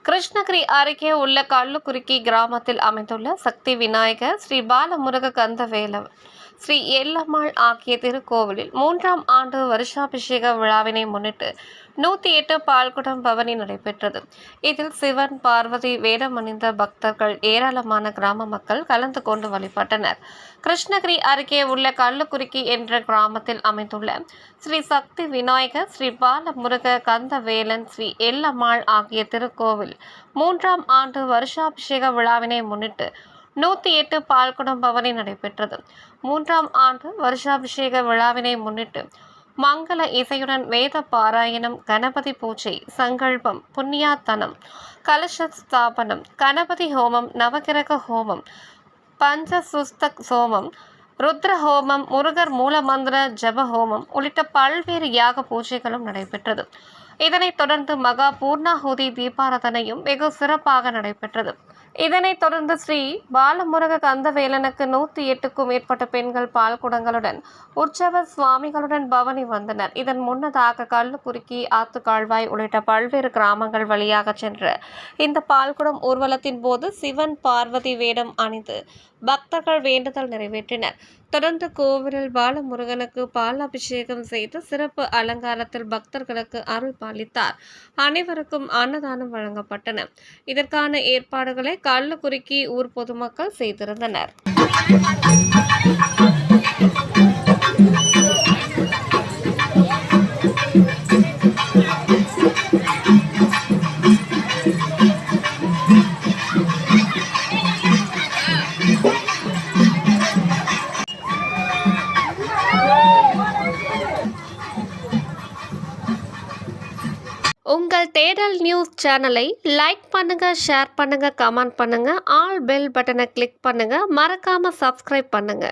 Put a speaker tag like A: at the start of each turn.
A: கிருஷ்ணகிரி அருகே உள்ள கள்ளுக்குறிக்கி கிராமத்தில் அமைந்துள்ள சக்தி விநாயகர், ஸ்ரீ பாலமுருக கந்தவேலவன், ஸ்ரீ எல்லம்மாள் ஆகிய திருக்கோவிலில் 3ஆம் ஆண்டு வருஷாபிஷேக விழாவினை முன்னிட்டு 108 பால்குடம் பவனி நடைபெற்றது. இதில் சிவன், பார்வதி வேடமணிந்த பக்தர்கள், ஏராளமான கிராம மக்கள் கலந்து கொண்டு வழிபட்டனர். கிருஷ்ணகிரி அருகே உள்ள கள்ளுக்குறிக்கி என்ற கிராமத்தில் அமைந்துள்ள ஸ்ரீ சக்தி விநாயகர், ஸ்ரீ பாலமுருக கந்தவேலன், ஸ்ரீ எல்லம்மாள் ஆகிய திருக்கோவில் 3ஆம் ஆண்டு வருஷாபிஷேக விழாவினை முன்னிட்டு 108 பால்குடம் பவனி நடைபெற்றது. 3ஆம் ஆண்டு வருஷாபிஷேக விழாவினை முன்னிட்டு மங்கள இசையுடன் வேத பாராயணம், கணபதி பூஜை, சங்கல்பம், புண்ணியாத்தனம், கலச ஸ்தாபனம், கணபதி ஹோமம், நவகிரக ஹோமம், பஞ்சசுஸ்தக் ஹோமம், ருத்ர ஹோமம், முருகர் மூலமந்திர ஜப ஹோமம் உள்ளிட்ட பல்வேறு யாக பூஜைகளும் நடைபெற்றது. இதனைத் தொடர்ந்து மகா பூர்ணாகுதி தீபாராதனையும் வெகு சிறப்பாக நடைபெற்றது. இதனைத் தொடர்ந்து ஸ்ரீ பாலமுருக கந்தவேலனுக்கு 108க்கும் மேற்பட்ட பெண்கள் பால்குடங்களுடன் உற்சவ சுவாமிகளுடன் பவனி வந்தனர். இதன் முன்னதாக கள்ளுக்குறிக்கி, ஆத்துக்கால்வாய் உள்ளிட்ட பல்வேறு கிராமங்கள் வழியாக சென்ற இந்த பால்குடம் ஊர்வலத்தின் போது சிவன், பார்வதி வேடம் அணிந்து பக்தர்கள் வேண்டுதல் நிறைவேற்றினர். தொடர்ந்து கோவிலில் பாலமுருகனுக்கு பால் அபிஷேகம் செய்து சிறப்பு அலங்காரத்தில் பக்தர்களுக்கு அருள் பாலித்தார். அனைவருக்கும் அன்னதானம் வழங்கப்பட்டன. இதற்கான ஏற்பாடுகளை கள்ளுக்குறிக்கி ஊர் பொதுமக்கள் செய்திருந்தனர். உங்கள் தேடல் நியூஸ் சேனலை லைக் பண்ணுங்க, ஷேர் பண்ணுங்க, கமெண்ட் பண்ணுங்க, ஆல் பெல் பட்டனை கிளிக் பண்ணுங்க, மறக்காம சப்ஸ்கிரைப் பண்ணுங்க.